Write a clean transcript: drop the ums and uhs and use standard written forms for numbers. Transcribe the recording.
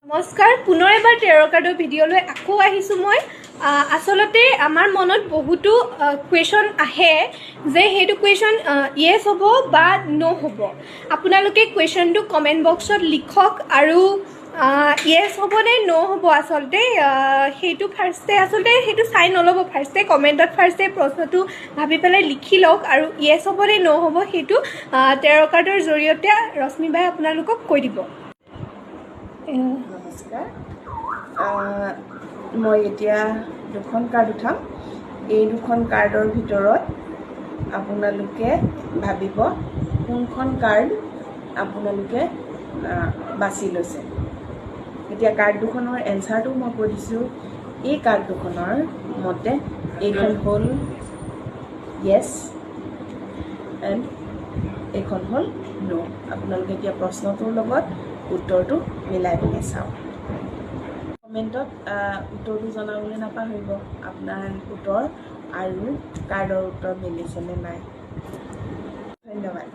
নমস্কাৰ পুনৰ এবাৰ টেৰ কাৰ্ডৰ ভিডিঅ'লৈ আকৌ আহিছোঁ মই আচলতে আমাৰ মনত বহুতো কুৱেশ্যন আহে যে সেইটো কুৱেশ্যন ইয়েছ হ'ব বা ন' হ'ব আপোনালোকে কুৱেশ্যনটো কমেণ্ট বক্সত লিখক আৰু ইয়েছ হ'ব নে ন' হ'ব আচলতে সেইটো ফাৰ্ষ্টে সেইটো চাই নল'ব ফাৰ্ষ্টে কমেণ্টত ফাৰ্ষ্টে প্ৰশ্নটো ভাবি পেলাই লিখি লওক আৰু ইয়েছ হ'ব নে ন' হ'ব সেইটো টেৰ কাৰ্ডৰ জৰিয়তে ৰশ্মি বাই আপোনালোকক কৈ দিব। নমস্কাৰ মই এতিয়া দুখন কাৰ্ড উঠাম এই দুখন কাৰ্ডৰ ভিতৰত আপোনালোকে ভাবিব কোনখন কাৰ্ড আপোনালোকে বাছি লৈছে। এতিয়া কাৰ্ড দুখনৰ এনচাৰটো মই কৈ দিছোঁ। এই কাৰ্ড দুখনৰ মতে এইখন হ'ল য়েছ এণ্ড এইখন হ'ল ন'। আপোনালোকে এতিয়া প্ৰশ্নটোৰ লগত উত্তৰটো মিলাই পিনে চাওক। কমেণ্টত উত্তৰটো জনাবলৈ নাপাহৰিব আপোনাৰ উত্তৰ আৰু কাৰ্ডৰ উত্তৰ মিলিছেনে নাই। ধন্যবাদ।